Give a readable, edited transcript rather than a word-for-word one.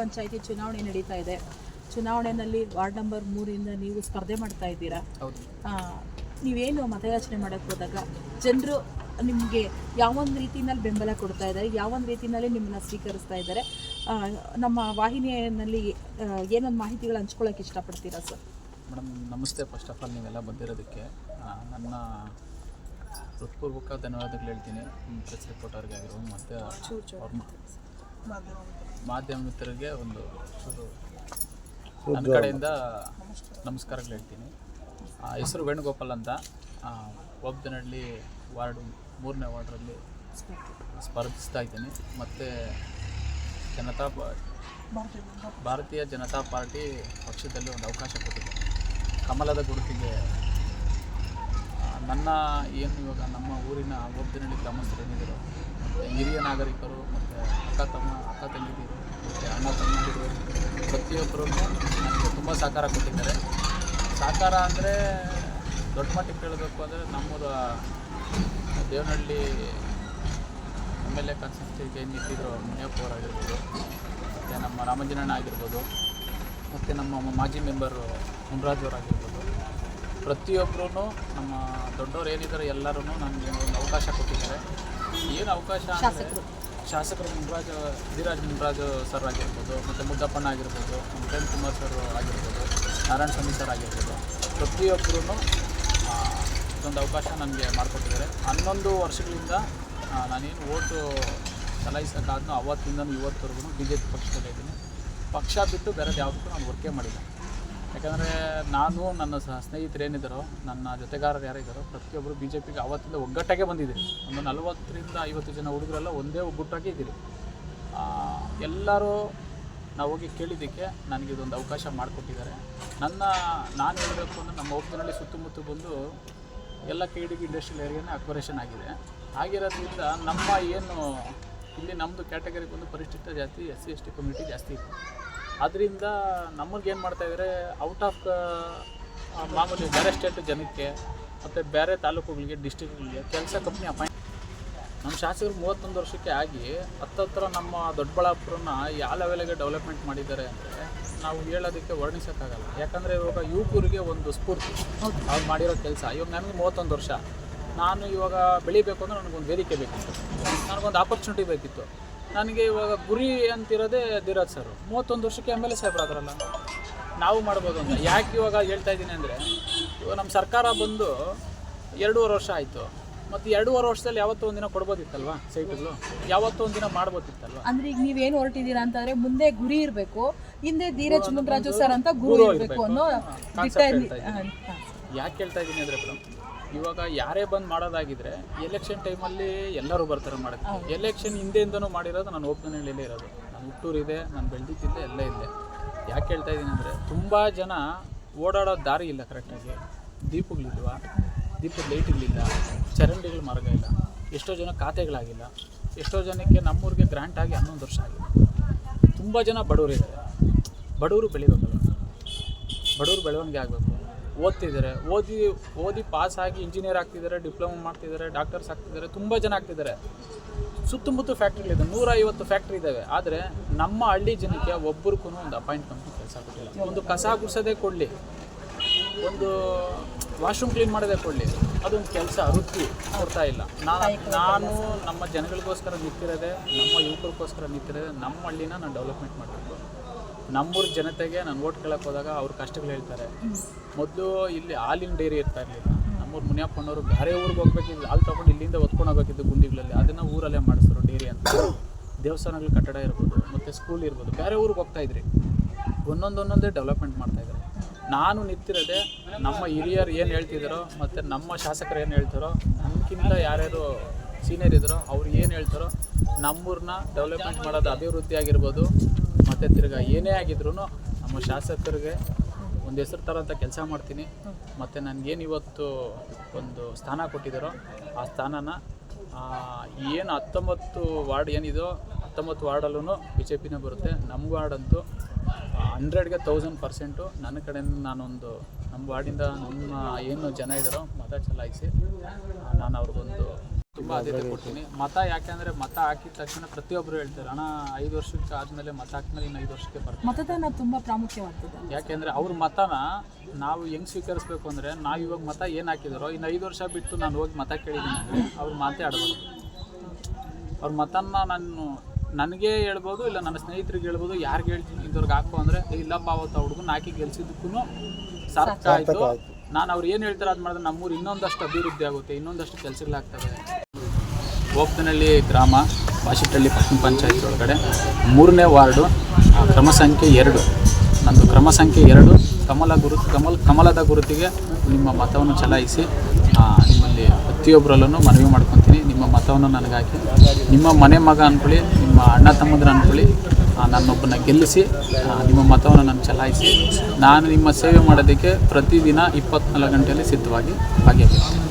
ಪಂಚಾಯಿತಿ ಚುನಾವಣೆ ನಡೀತಾ ಇದೆ. ಚುನಾವಣೆಯಲ್ಲಿ ವಾರ್ಡ್ ನಂಬರ್ 3 ನೀವು ಸ್ಪರ್ಧೆ ಮಾಡ್ತಾ ಇದ್ದೀರಾ. ನೀವೇನು ಮತಯಾಚನೆ ಮಾಡೋಕ್ಕೆ ಹೋದಾಗ ಜನರು ನಿಮಗೆ ಯಾವೊಂದು ರೀತಿಯಲ್ಲಿ ಬೆಂಬಲ ಕೊಡ್ತಾ ಇದ್ದಾರೆ, ಯಾವೊಂದು ರೀತಿಯಲ್ಲಿ ನಿಮ್ಮನ್ನು ಸ್ವೀಕರಿಸ್ತಾ ಇದ್ದಾರೆ? ನಮ್ಮ ವಾಹಿನಿಯಲ್ಲಿ ಏನೊಂದು ಮಾಹಿತಿಗಳು ಹಂಚ್ಕೊಳ್ಳೋಕೆ ಇಷ್ಟಪಡ್ತೀರಾ ಸರ್? ಮೇಡಮ್ ನಮಸ್ತೆ. ಫಸ್ಟ್ ಆಫ್ ಆಲ್ ನೀವೆಲ್ಲ ಬಂದಿರೋದಕ್ಕೆ ನನ್ನ ಹೃತ್ಪೂರ್ವಕ ಧನ್ಯವಾದಗಳು ಹೇಳ್ತೀನಿ. ಪ್ರೆಸ್ ರಿಪೋರ್ಟರ್ಗೆ ಆಗಿರೋ ಮತ್ತು ಮಾಧ್ಯಮ ಮಿತ್ರರಿಗೆ ಒಂದು ನನ್ನ ಕಡೆಯಿಂದ ನಮಸ್ಕಾರಗಳು ಹೇಳ್ತೀನಿ. ಹೆಸರು ವೇಣುಗೋಪಾಲ್ ಅಂತ, ಒಬ್ಬನಹಳ್ಳಿ ವಾರ್ಡು 3ನೇ ವಾರ್ಡ್ರಲ್ಲಿ ಸ್ಪರ್ಧಿಸ್ತಾ ಇದ್ದೀನಿ. ಮತ್ತು ಭಾರತೀಯ ಜನತಾ ಪಾರ್ಟಿ ಪಕ್ಷದಲ್ಲಿ ಒಂದು ಅವಕಾಶ ಕೊಟ್ಟಿದೆ. ಕಮಲದ ಗುರುತಿಗೆ ನನ್ನ ಏನು ಇವಾಗ ನಮ್ಮ ಊರಿನ ಒಬ್ಬನಹಳ್ಳಿ ಗ್ರಾಮಸ್ಥರು ಏನಿದ್ರು, ಮತ್ತು ಹಿರಿಯ ನಾಗರಿಕರು, ಮತ್ತು ಅಕ್ಕ ತಂಗಿದಿರು, ಮತ್ತು ಅಣ್ಣ ತಮ್ಮಂದಿರು ಪ್ರತಿಯೊಬ್ಬರೂ ನನಗೆ ತುಂಬ ಸಹಕಾರ ಕೊಟ್ಟಿದ್ದಾರೆ. ಸಹಕಾರ ಅಂದರೆ ದೊಡ್ಡ ಮಟ್ಟಿಗೆ ಹೇಳಬೇಕು ಅಂದರೆ ನಮ್ಮೂರ ದೇವನಹಳ್ಳಿ MLA ಕಾನ್ಸ್ಟಿಟ್ಯೂನ್ಸಿಗೆ ನಿಂತಿದ್ರು ಮುನಿಯಪ್ಪ ಅವರಾಗಿರ್ಬೋದು, ಮತ್ತು ನಮ್ಮ ರಾಮಂಜನಣ್ಣ ಆಗಿರ್ಬೋದು, ಮತ್ತು ನಮ್ಮ ಮಾಜಿ ಮೆಂಬರು ಮುನ್ರಾಜ್ ಅವರಾಗಿರ್ಬೋದು, ಪ್ರತಿಯೊಬ್ಬರೂ ನಮ್ಮ ದೊಡ್ಡವ್ರು ಏನಿದ್ದಾರೆ ಎಲ್ಲರೂ ನನಗೆ ಒಂದು ಅವಕಾಶ ಕೊಟ್ಟಿದ್ದಾರೆ. ಏನು ಅವಕಾಶ ಅಂದರೆ ಶಾಸಕರು ಧೀರಾಜ್ ಮುನ್ರಾಜ್ ಸರ್ ಆಗಿರ್ಬೋದು, ಮತ್ತು ಮುದ್ದಪ್ಪಣ್ಣ ಆಗಿರ್ಬೋದು, ಪ್ರೇಮ್ ಕುಮಾರ್ ಸರ್ ಆಗಿರ್ಬೋದು, ನಾರಾಯಣ ಸ್ವಾಮಿ ಸರ್ ಆಗಿರ್ಬೋದು, ಪ್ರತಿಯೊಬ್ಬರೂ ಇದೊಂದು ಅವಕಾಶ ನನಗೆ ಮಾಡಿಕೊಟ್ಟಿದ್ದಾರೆ. 11 ವರ್ಷಗಳಿಂದ ನಾನೇನು ಓಟು ಚಲಾಯಿಸೋಕ್ಕಾದ್ನೋ ಅವತ್ತಿಂದ ಇವತ್ತವರೆಗೂ BJP ಪಕ್ಷದಲ್ಲೇ ಇದ್ದೀನಿ. ಪಕ್ಷ ಬಿಟ್ಟು ಬೇರೆದು ಯಾವುದಕ್ಕೂ ನಾನು ವರ್ಕೇ ಮಾಡಿಲ್ಲ. ಯಾಕಂದರೆ ನಾನು ನನ್ನ ಸ್ನೇಹಿತರು ಏನಿದ್ದಾರೋ, ನನ್ನ ಜೊತೆಗಾರರು ಯಾರಿದ್ದಾರೋ ಪ್ರತಿಯೊಬ್ಬರು BJPಗೆ ಆವತ್ತಿಂದ ಒಗ್ಗಟ್ಟಾಗೆ ಬಂದಿದ್ದೀರಿ. ಒಂದು 40ರಿಂದ 50 ಜನ ಹುಡುಗರೆಲ್ಲ ಒಂದೇ ಒಗ್ಗಟ್ಟಾಗಿ ಇದ್ದೀರಿ. ಎಲ್ಲರೂ ನಾವು ಹೋಗಿ ಕೇಳಿದ್ದಕ್ಕೆ ನನಗೆ ಇದೊಂದು ಅವಕಾಶ ಮಾಡಿಕೊಟ್ಟಿದ್ದಾರೆ. ನಾನು ಹೇಳಬೇಕು ಅಂದರೆ ನಮ್ಮ ಒಬ್ಬನಲ್ಲಿ ಸುತ್ತಮುತ್ತ ಬಂದು ಎಲ್ಲ KDB ಇಂಡಸ್ಟ್ರಿಯಲ್ ಏರಿಯಾನೇ ಅಕ್ವರೇಷನ್ ಆಗಿದೆ. ಆಗಿರೋದ್ರಿಂದ ನಮ್ಮ ಏನು ಇಲ್ಲಿ ನಮ್ಮದು ಕ್ಯಾಟಗರಿ ಬಂದು ಪರಿಶಿಷ್ಟ ಜಾತಿ SC/ST ಕಮ್ಯುನಿಟಿ ಜಾಸ್ತಿ ಇದೆ. ಅದರಿಂದ ನಮಗೇನು ಮಾಡ್ತಾಯಿದ್ದಾರೆ, ಔಟ್ ಆಫ್ ಮಾಮೂಲಿ ಬೇರೆ ಸ್ಟೇಟ್ ಜನಕ್ಕೆ ಮತ್ತು ಬೇರೆ ತಾಲೂಕುಗಳಿಗೆ ಡಿಸ್ಟ್ರಿಕ್ಗಳಿಗೆ ಕೆಲಸ ಕಂಪ್ನಿ ಅಪಾಯಿಂಟ್. ನಮ್ಮ ಶಾಸಕರು 31 ವರ್ಷಕ್ಕೆ ಆಗಿ ಹತ್ತತ್ರ ನಮ್ಮ ದೊಡ್ಡಬಳ್ಳಾಪುರನ ಯಾವ ಲೆವೆಲ್ಗೆ ಡೆವಲಪ್ಮೆಂಟ್ ಮಾಡಿದ್ದಾರೆ ಅಂದರೆ ನಾವು ಹೇಳೋದಕ್ಕೆ ವರ್ಣಿಸೋಕ್ಕಾಗಲ್ಲ. ಯಾಕಂದರೆ ಇವಾಗ ಯುವಕರಿಗೆ ಒಂದು ಸ್ಫೂರ್ತಿ ಅವ್ರು ಮಾಡಿರೋ ಕೆಲಸ. ಇವಾಗ ನನಗೆ 31 ವರ್ಷ, ನಾನು ಇವಾಗ ಬೆಳಿಬೇಕು ಅಂದರೆ ನನಗೊಂದು ವೇದಿಕೆ ಬೇಕಿತ್ತು, ನನಗೊಂದು ಆಪರ್ಚುನಿಟಿ ಬೇಕಿತ್ತು. ನನಗೆ ಇವಾಗ ಗುರಿ ಅಂತಿರೋದೇ ಧೀರಾಜ್ ಸರ್. 31 ವರ್ಷಕ್ಕೆ MLA ಸಾಹೇಬ್ರಾದ್ರಲ್ಲ, ನಾವು ಮಾಡ್ಬೋದು ಅಂತ. ಯಾಕೆ ಇವಾಗ ಹೇಳ್ತಾ ಇದ್ದೀನಿ ಅಂದರೆ, ಇವಾಗ ನಮ್ಮ ಸರ್ಕಾರ ಬಂದು 2.5 ವರ್ಷ ಆಯಿತು. ಮತ್ತು 2.5 ವರ್ಷದಲ್ಲಿ ಯಾವತ್ತೋ ಒಂದಿನ ಕೊಡ್ಬೋದಿತ್ತಲ್ವ ಸೈಟ್ಗಳು, ಯಾವತ್ತೋ ಒಂದಿನ ಮಾಡ್ಬೋದಿತ್ತಲ್ವ. ಅಂದರೆ ಈಗ ನೀವೇನು ಹೊರಟಿದ್ದೀರಾ ಅಂತಂದರೆ ಮುಂದೆ ಗುರಿ ಇರಬೇಕು, ಹಿಂದೆ ಧೀರಾಜ್ ಮುನ್ರಾಜು ಸರ್ ಅಂತ ಗುರು ಇರಬೇಕು ಅನ್ನೋ ಯಾಕೆ ಹೇಳ್ತಾ ಇದ್ದೀನಿ ಅಂದರೆ ಮೇಡಮ್, ಇವಾಗ ಯಾರೇ ಬಂದು ಮಾಡೋದಾಗಿದ್ದರೆ ಎಲೆಕ್ಷನ್ ಟೈಮಲ್ಲಿ ಎಲ್ಲರೂ ಬರ್ತಾರೆ ಮಾಡೋಕ್ಕೆ. ಎಲೆಕ್ಷನ್ ಹಿಂದೆಯಿಂದನೂ ಮಾಡಿರೋದು ನಾನು ಒಬ್ಬನಹಳ್ಳಿಯಲ್ಲೇ ಇರೋದು. ನಾನು ಹುಟ್ಟೂರಿದೆ, ನಾನು ಬೆಳೆದಿದ್ದಿದ್ದೆ, ಎಲ್ಲ ಇಲ್ಲೇ. ಯಾಕೆ ಹೇಳ್ತಾ ಇದ್ದೀನಿ ಅಂದರೆ, ತುಂಬ ಜನ ಓಡಾಡೋ ದಾರಿ ಇಲ್ಲ ಕರೆಕ್ಟಾಗಿ, ದೀಪಗಳಿಲ್ವ, ದೀಪದ ಲೈಟ್ಗಳಿಲ್ಲ, ಚರಂಡಿಗಳ ಮಾರ್ಗ ಇಲ್ಲ, ಎಷ್ಟೋ ಜನ ಖಾತೆಗಳಾಗಿಲ್ಲ, ಎಷ್ಟೋ ಜನಕ್ಕೆ ನಮ್ಮೂರಿಗೆ ಗ್ರಾಂಟ್ ಆಗಿ 11 ವರ್ಷ ಆಗಿದೆ. ತುಂಬ ಜನ ಬಡವರಿದ್ದಾರೆ. ಬಡವರು ಬೆಳಿಬೇಕಲ್ಲ, ಬಡವರು ಬೆಳವಣಿಗೆ ಆಗಬೇಕು. ಓದ್ತಿದ್ದಾರೆ, ಓದಿ ಪಾಸಾಗಿ ಇಂಜಿನಿಯರ್ ಆಗ್ತಿದ್ದಾರೆ, ಡಿಪ್ಲೊಮಾ ಮಾಡ್ತಿದ್ದಾರೆ, ಡಾಕ್ಟರ್ಸ್ ಆಗ್ತಿದ್ದಾರೆ, ತುಂಬ ಜನ ಆಗ್ತಿದ್ದಾರೆ. ಸುತ್ತಮುತ್ತ ಫ್ಯಾಕ್ಟ್ರಿಗಳಿದೆ, 150 ಫ್ಯಾಕ್ಟ್ರಿ ಇದ್ದಾವೆ. ಆದರೆ ನಮ್ಮ ಹಳ್ಳಿ ಜನಕ್ಕೆ ಒಬ್ಬರಿಗೂ ಒಂದು ಅಪಾಯಿಂಟ್ಮೆಂಟ್ ಕೆಲಸ ಕೊಟ್ಟಿಲ್ಲ. ಒಂದು ಕಸ ಗುಡಿಸೋದೇ ಕೊಡಲಿ, ಒಂದು ವಾಶ್ರೂಮ್ ಕ್ಲೀನ್ ಮಾಡೋದೇ ಕೊಡಲಿ, ಅದೊಂದು ಕೆಲಸ ವೃತ್ತಿ ಕೊಡ್ತಾ ಇಲ್ಲ. ನಾನು ನಮ್ಮ ಜನಗಳಿಗೋಸ್ಕರ ನಿಂತಿರೋದೆ, ನಮ್ಮ ಯುವಕರಿಗೋಸ್ಕರ ನಿಂತಿರೋದೆ. ನಮ್ಮ ಹಳ್ಳಿನ ನಾನು ಡೆವಲಪ್ಮೆಂಟ್ ಮಾಡಬೇಕು. ನಮ್ಮೂರ ಜನತೆಗೆ ನಾನು ಓಟ್ ಕೇಳಕ್ಕೆ ಹೋದಾಗ ಅವ್ರ ಕಷ್ಟಗಳು ಹೇಳ್ತಾರೆ. ಮೊದಲು ಇಲ್ಲಿ ಹಾಲಿನ ಡೈರಿ ಇರ್ತಾ ಇರಲಿಲ್ಲ. ನಮ್ಮೂರು ಮುನಿಯಪ್ಪನವರು ಬೇರೆ ಊರಿಗೆ ಹೋಗ್ಬೇಕಿದ್ದು, ಹಾಲು ತೊಗೊಂಡು ಇಲ್ಲಿಂದ ಹೊತ್ಕೊಂಡು ಹೋಗ್ಬೇಕಿದ್ದು ಗುಂಡಿಗಳಲ್ಲಿ, ಅದನ್ನು ಊರಲ್ಲೇ ಮಾಡಿಸ್ರು ಡೈರಿ ಅಂತ. ದೇವಸ್ಥಾನಗಳ ಕಟ್ಟಡ ಇರ್ಬೋದು, ಮತ್ತು ಸ್ಕೂಲ್ ಇರ್ಬೋದು, ಬೇರೆ ಊರಿಗೆ ಹೋಗ್ತಾಯಿದ್ರಿ. ಒಂದೊಂದೇ ಡೆವಲಪ್ಮೆಂಟ್ ಮಾಡ್ತಾಯಿದ್ದಾರೆ. ನಾನು ನಿಂತಿರೋದೆ ನಮ್ಮ ಹಿರಿಯರು ಏನು ಹೇಳ್ತಿದ್ದಾರೋ, ಮತ್ತು ನಮ್ಮ ಶಾಸಕರು ಏನು ಹೇಳ್ತಾರೋ, ನಮಗಿಂತ ಯಾರ್ಯಾರು ಸೀನಿಯರ್ ಇದ್ದಾರೋ ಅವ್ರು ಏನು ಹೇಳ್ತಾರೋ, ನಮ್ಮೂರನ್ನ ಡೆವಲಪ್ಮೆಂಟ್ ಮಾಡೋದು, ಅಭಿವೃದ್ಧಿ ಆಗಿರ್ಬೋದು, ಮತ್ತು ತಿರ್ಗಾ ಏನೇ ಆಗಿದ್ರು ನಮ್ಮ ಶಾಸಕರಿಗೆ ಒಂದು ಹೆಸರು ತರೋಂಥ ಕೆಲಸ ಮಾಡ್ತೀನಿ. ಮತ್ತು ನನಗೇನು ಇವತ್ತು ಒಂದು ಸ್ಥಾನ ಕೊಟ್ಟಿದ್ದಾರೋ ಆ ಸ್ಥಾನನ ಏನು 19 ವಾರ್ಡ್ ಏನಿದೋ 19 ವಾರ್ಡಲ್ಲೂ BJPನೇ ಬರುತ್ತೆ. ನಮ್ಮ ವಾರ್ಡಂತೂ 100ಗೆ 1000% ನನ್ನ ಕಡೆಯಿಂದ ನಾನೊಂದು ನಮ್ಮ ವಾರ್ಡಿಂದ ನಮ್ಮ ಏನು ಜನ ಇದ್ದಾರೋ ಮತ ಚಲಾಯಿಸಿ ನಾನು ಅವ್ರಿಗೊಂದು ತುಂಬ ಆದ್ಯತೆ ಕೊಡ್ತೀನಿ. ಮತ ಯಾಕೆಂದರೆ ಮತ ಹಾಕಿದ ತಕ್ಷಣ ಪ್ರತಿಯೊಬ್ಬರು ಹೇಳ್ತಾರೆ ಅಣ್ಣ 5 ವರ್ಷಕ್ಕೆ ಆದಮೇಲೆ ಮತ ಹಾಕಿದ್ಮೇಲೆ ಇನ್ನು 5 ವರ್ಷಕ್ಕೆ ಬರ್ತಾರೆ. ಮತದಾನ ತುಂಬ ಪ್ರಾಮುಖ್ಯವಾಗ್ತದೆ. ಯಾಕೆಂದರೆ ಅವ್ರ ಮತನ ನಾವು ಹೆಂಗೆ ಸ್ವೀಕರಿಸಬೇಕು ಅಂದರೆ ನಾವು ಇವಾಗ ಮತ ಏನು ಹಾಕಿದಾರೋ ಇನ್ನು 5 ವರ್ಷ ಬಿಟ್ಟು ನಾನು ಹೋಗಿ ಮತ ಕೇಳಿದ್ದೀನಿ ಅಂದರೆ ಅವ್ರ ಮಾತೇ ಆಡಬಾರ್ದು. ಅವ್ರ ಮತನ ನನಗೆ ಹೇಳ್ಬೋದು, ಇಲ್ಲ ನನ್ನ ಸ್ನೇಹಿತರಿಗೆ ಹೇಳ್ಬೋದು, ಯಾರಿಗೆ ಹೇಳ್ತೀನಿ ಇಂಥವ್ರಿಗೆ ಹಾಕು ಅಂದರೆ ಇಲ್ಲಪ್ಪ ಅವತ್ತು ಹುಡುಗನ ಹಾಕಿ ಗೆಲ್ಸಿದ್ದಕ್ಕೂ ಸಾರ್ಥಕ ಆಯಿತು. ನಾನು ಅವ್ರು ಏನು ಹೇಳ್ತಾರೆ ಅದು ಮಾಡಿದ್ರೆ ನಮ್ಮೂರು ಇನ್ನೊಂದಷ್ಟು ಅಭಿವೃದ್ಧಿ ಆಗುತ್ತೆ, ಇನ್ನೊಂದಷ್ಟು ಕೆಲಸಗಳಾಗ್ತವೆ. ಓಪ್ತನಹಳ್ಳಿ ಗ್ರಾಮ, ವಾಶಿಟ್ಟಹಳ್ಳಿ ಪಟ್ಟಣ ಪಂಚಾಯತ್ ಒಳಗಡೆ 3ನೇ ವಾರ್ಡು, ಕ್ರಮ ಸಂಖ್ಯೆ 2. ನಂದು ಕ್ರಮ ಸಂಖ್ಯೆ 2 ಕಮಲದ ಗುರುತಿಗೆ ನಿಮ್ಮ ಮತವನ್ನು ಚಲಾಯಿಸಿ ನಿಮ್ಮಲ್ಲಿ ಪ್ರತಿಯೊಬ್ಬರಲ್ಲೂ ಮನವಿ ಮಾಡ್ಕೊತೀನಿ. ನಿಮ್ಮ ಮತವನ್ನು ನನಗೆ ಹಾಕಿ, ನಿಮ್ಮ ಮನೆ ಮಗ ಅಂದ್ಕೊಳ್ಳಿ, ನಿಮ್ಮ ಅಣ್ಣ ತಮ್ಮಂದ್ರ ಅಂದ್ಕೊಳ್ಳಿ, ನನ್ನೊಬ್ಬನ ಗೆಲ್ಲಿಸಿ ನಿಮ್ಮ ಮತವನ್ನು ನಾನು ಚಲಾಯಿಸಿ ನಾನು ನಿಮ್ಮ ಸೇವೆ ಮಾಡೋದಕ್ಕೆ ಪ್ರತಿದಿನ 24 ಗಂಟೆಯಲ್ಲಿ ಸಿದ್ಧವಾಗಿ ಭಾಗಿಯಾಗಿರ್ತೀನಿ.